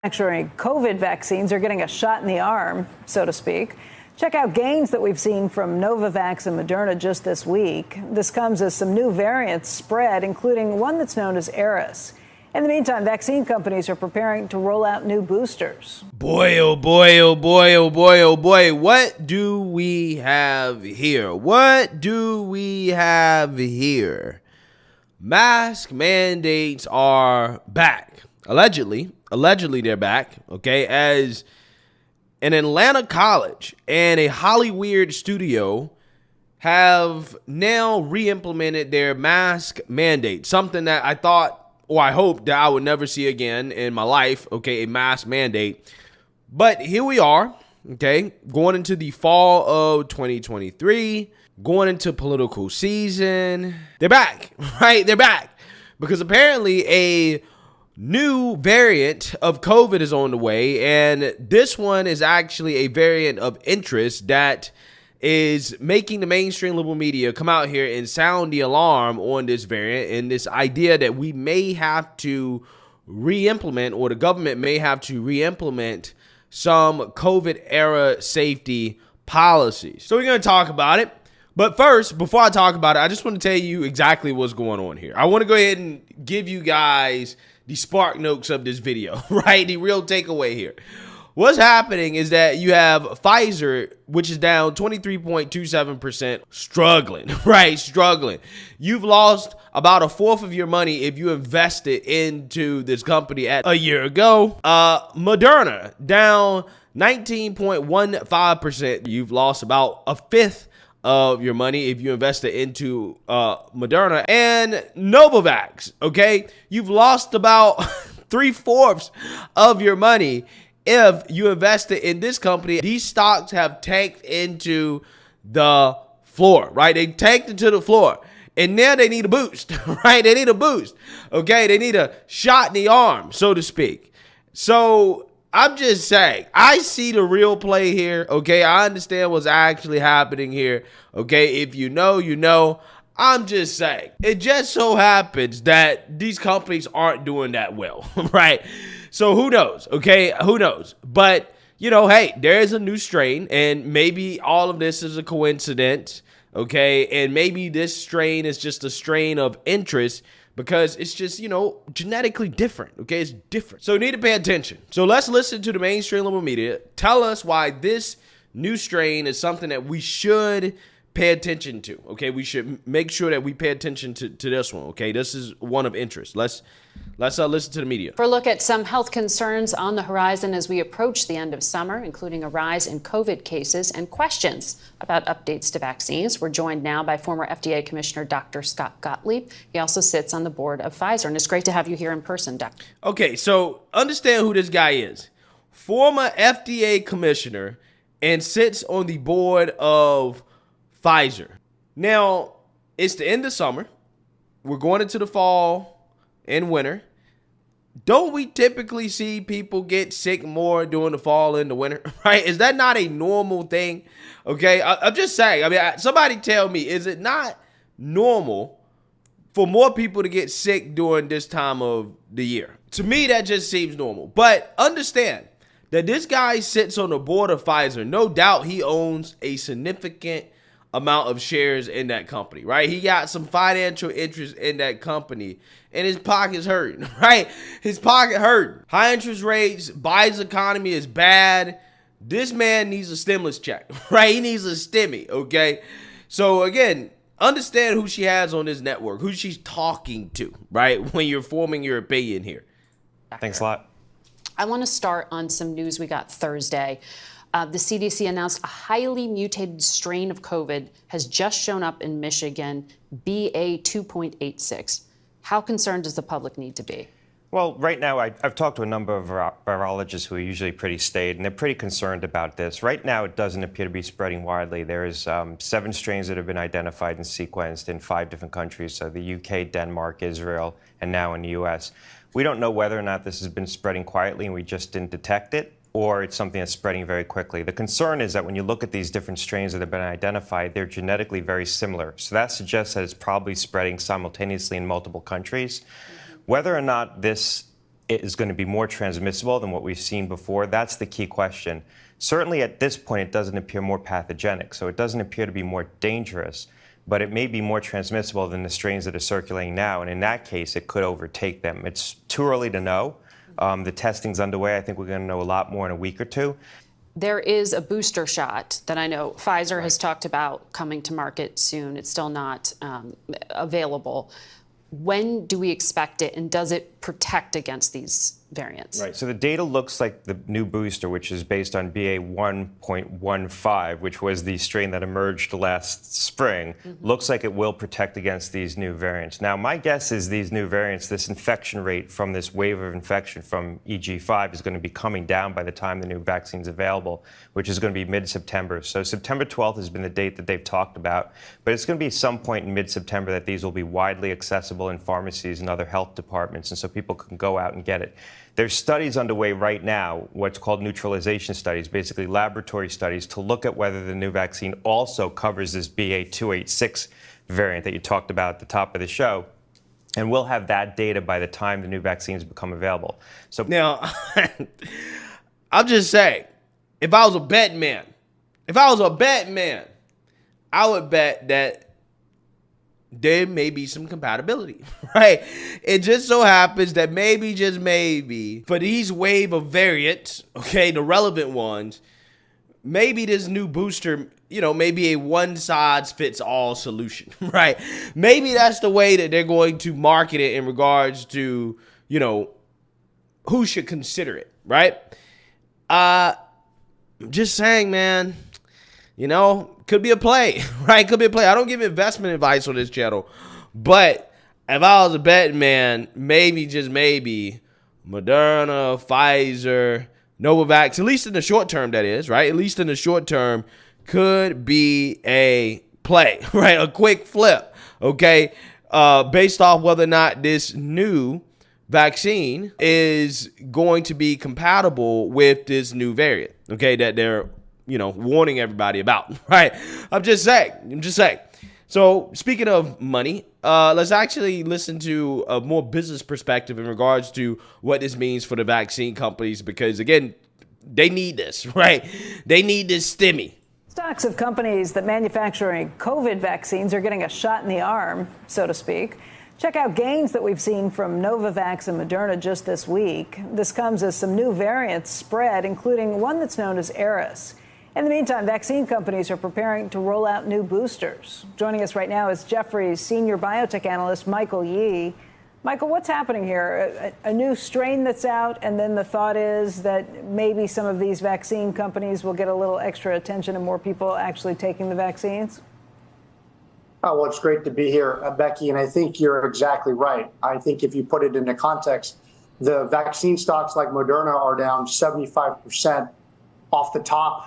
Manufacturing COVID vaccines are getting a shot in the arm, so to speak. Check out gains that we've seen from Novavax and Moderna just this week. This comes as some new variants spread, including one that's known as Eris. In the meantime, vaccine companies are preparing to roll out new boosters. Boy, oh boy, oh boy, oh boy, oh boy. What do we have here? What do we have here? Mask mandates are back. Allegedly they're back, okay, as an Atlanta college and a Hollywood studio have now re-implemented their mask mandate, something that I thought, or I hoped that I would never see again in my life, okay, a mask mandate. But here we are, okay, going into the fall of 2023, going into political season. They're back, right? They're back because apparently a new variant of COVID is on the way, and this one is actually a variant of interest that is making the mainstream liberal media come out here and sound the alarm on this variant and this idea that we may have to re-implement, or the government may have to re-implement some COVID era safety policies. So we're going to talk about it. But first, before I talk about it, I just want to tell you exactly what's going on here. I want to go ahead and give you guys the spark notes of this video, right? The real takeaway here. What's happening is that you have Pfizer, which is down 23.27%, struggling, right? Struggling. You've lost about a fourth of your money if you invested into this company at a year ago. Moderna, down 19.15%. You've lost about a fifth of your money if you invested into Moderna. And Novavax, okay? You've lost about 3/4 of your money if you invested in this company. These stocks have tanked into the floor, right? They tanked into the floor. And now they need a boost, right? They need a boost, okay? They need a shot in the arm, so to speak. So I'm just saying, I see the real play here, okay? I understand what's actually happening here, okay? If you know, you know. I'm just saying, it just so happens that these companies aren't doing that well, right? So who knows, okay? Who knows? But, you know, hey, there is a new strain, and maybe all of this is a coincidence, okay? And maybe this strain is just a strain of interest because it's just, you know, genetically different, okay? It's different. So you need to pay attention. So let's listen to the mainstream liberal media. Tell us why this new strain is something that we should pay attention to, okay? We should make sure that we pay attention to this one, okay? This is one of interest. Let's listen to the media. For a look at some health concerns on the horizon as we approach the end of summer, including a rise in COVID cases and questions about updates to vaccines. We're joined now by former FDA Commissioner Dr. Scott Gottlieb. He also sits on the board of Pfizer, and it's great to have you here in person, Doctor. Okay, so understand who this guy is. Former FDA Commissioner and sits on the board of Pfizer. Now, it's the end of summer. We're going into the fall and winter. Don't we typically see people get sick more during the fall and the winter, right? Is that not a normal thing? Okay, I'm just saying. I mean, somebody tell me, is it not normal for more people to get sick during this time of the year? To me, that just seems normal. But understand that this guy sits on the board of Pfizer. No doubt he owns a significant amount of shares in that company, right? He got some financial interest in that company, and his pocket's hurting, right? His pocket hurting. High interest rates, Biden's economy is bad. This man needs a stimulus check, right? He needs a stimmy, okay? So again, understand who she has on this network, who she's talking to, right? When you're forming your opinion here. Thanks a lot. I want to start on some news we got Thursday. The CDC announced a highly mutated strain of COVID has just shown up in Michigan, BA.2.86. How concerned does the public need to be? Well, right now, I've talked to a number of virologists who are usually pretty staid, and they're pretty concerned about this. Right now, it doesn't appear to be spreading widely. There is 7 strains that have been identified and sequenced in 5 different countries, so the UK, Denmark, Israel, and now in the US. We don't know whether or not this has been spreading quietly and we just didn't detect it, or it's something that's spreading very quickly. The concern is that when you look at these different strains that have been identified, they're genetically very similar. So that suggests that it's probably spreading simultaneously in multiple countries. Whether or not this is going to be more transmissible than what we've seen before? That's the key question. Certainly at this point, it doesn't appear more pathogenic, so it doesn't appear to be more dangerous, but it may be more transmissible than the strains that are circulating now, and in that case, it could overtake them. It's too early to know. The testing's underway. I think we're going to know a lot more in a week or two. There is a booster shot that I know Pfizer has talked about coming to market soon. It's still not available. When do we expect it, and does it protect against these variants? Right. So the data looks like the new booster, which is based on BA 1.15, which was the strain that emerged last spring, looks like it will protect against these new variants. Now, my guess is these new variants, this infection rate from this wave of infection from EG5 is going to be coming down by the time the new vaccine's available, which is going to be mid-September. So September 12th has been the date that they've talked about, but it's going to be some point in mid-September that these will be widely accessible in pharmacies and other health departments, and so people can go out and get it. There's studies underway right now, what's called neutralization studies, basically laboratory studies, to look at whether the new vaccine also covers this BA.286 variant that you talked about at the top of the show. And we'll have that data by the time the new vaccines become available. So Now, I'm just saying, if I was a betting man, I would bet that there may be some compatibility, right? It just so happens that maybe, just maybe, for these wave of variants, okay, the relevant ones, maybe this new booster, maybe a one-size-fits-all solution, right? Maybe that's the way that they're going to market it in regards to, who should consider it, right? I'm just saying, man, could be a play, right? Could be a play. I don't give investment advice on this channel, but if I was a betting man, maybe, just maybe, Moderna, Pfizer, Novavax, at least in the short term, that is, right? At least in the short term, could be a play, right? A quick flip, okay? Based off whether or not this new vaccine is going to be compatible with this new variant, okay, that they're warning everybody about, right? I'm just saying. So speaking of money, let's actually listen to a more business perspective in regards to what this means for the vaccine companies, because again, they need this, right? They need this stimmy. Stocks of companies that manufacture COVID vaccines are getting a shot in the arm, so to speak. Check out gains that we've seen from Novavax and Moderna just this week. This comes as some new variants spread, including one that's known as Eris. In the meantime, vaccine companies are preparing to roll out new boosters. Joining us right now is Jefferies senior biotech analyst Michael Yee. Michael, what's happening here? A new strain that's out, and then the thought is that maybe some of these vaccine companies will get a little extra attention and more people actually taking the vaccines? Oh, well, it's great to be here, Becky, and I think you're exactly right. I think if you put it into context, the vaccine stocks like Moderna are down 75% off the top.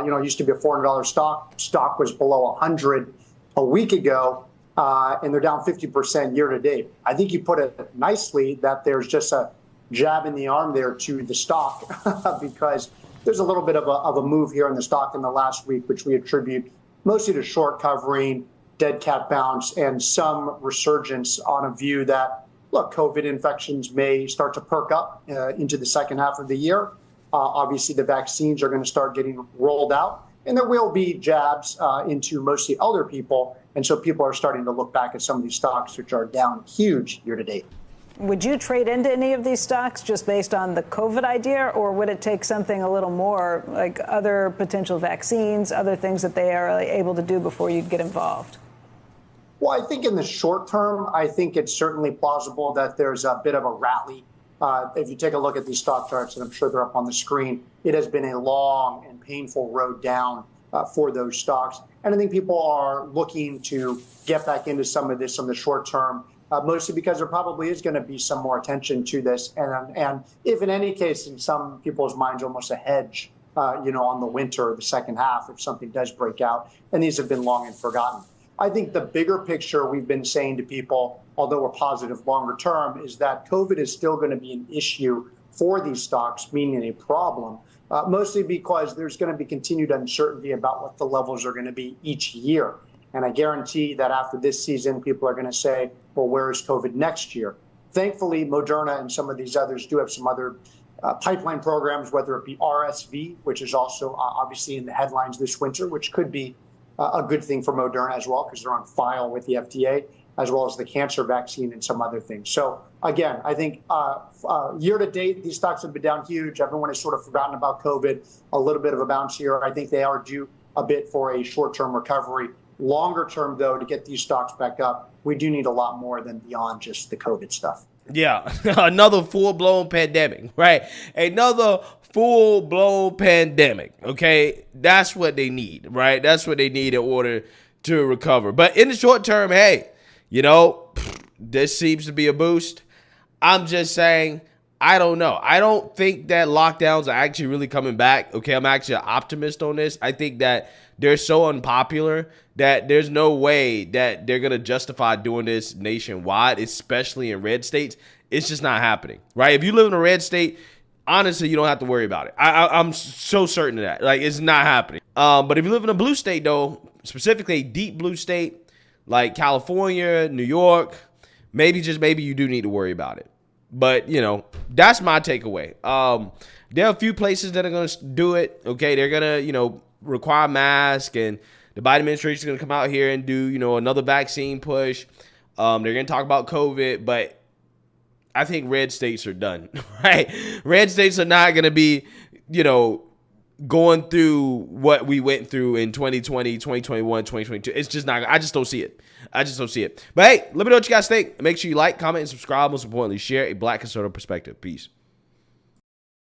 It used to be a $400 stock. Stock was below 100 a week ago, and they're down 50% year to date. I think you put it nicely that there's just a jab in the arm there to the stock because there's a little bit of a move here in the stock in the last week, which we attribute mostly to short covering, dead cat bounce, and some resurgence on a view that, look, COVID infections may start to perk up into the second half of the year. Obviously, the vaccines are going to start getting rolled out, and there will be jabs into mostly elder people. And so people are starting to look back at some of these stocks, which are down huge year to date. Would you trade into any of these stocks just based on the COVID idea, or would it take something a little more like other potential vaccines, other things that they are able to do before you'd get involved? Well, I think in the short term, I think it's certainly plausible that there's a bit of a rally. If you take a look at these stock charts, and I'm sure they're up on the screen, it has been a long and painful road down for those stocks. And I think people are looking to get back into some of this in the short term, mostly because there probably is going to be some more attention to this. And if in any case, in some people's minds, almost a hedge, on the winter or the second half, if something does break out. And these have been long and forgotten. I think the bigger picture we've been saying to people, although we're positive longer term, is that COVID is still going to be an issue for these stocks, meaning a problem, mostly because there's going to be continued uncertainty about what the levels are going to be each year. And I guarantee that after this season, people are going to say, well, where is COVID next year? Thankfully, Moderna and some of these others do have some other pipeline programs, whether it be RSV, which is also obviously in the headlines this winter, which could be a good thing for Moderna as well, because they're on file with the FDA, as well as the cancer vaccine and some other things. So again, I think year to date, these stocks have been down huge. Everyone has sort of forgotten about COVID, a little bit of a bounce here. I think they are due a bit for a short-term recovery. Longer term, though, to get these stocks back up, we do need a lot more than beyond just the COVID stuff. Yeah, another full-blown pandemic, right? Another full-blown pandemic, okay? That's what they need, right? That's what they need in order to recover. But in the short term, hey, you know, this seems to be a boost. I'm just saying, I don't know. I don't think that lockdowns are actually really coming back, okay? I'm actually an optimist on this. I think that they're so unpopular that there's no way that they're going to justify doing this nationwide, especially in red states. It's just not happening, right? If you live in a red state, honestly, you don't have to worry about it. I'm so certain of that. Like, it's not happening. But if you live in a blue state, though, specifically a deep blue state like California, New York, maybe you do need to worry about it. But, you know, that's my takeaway. There are a few places that are going to do it, okay? They're going to, you know, require masks, and the Biden administration is going to come out here and do, you know, another vaccine push. They're going to talk about COVID, but I think red states are done, right? Red states are not going to be, you know, going through what we went through in 2020, 2021, 2022. It's just not, I just don't see it. But hey, let me know what you guys think. Make sure you like, comment, and subscribe. Most importantly, share a Black conservative perspective. Peace.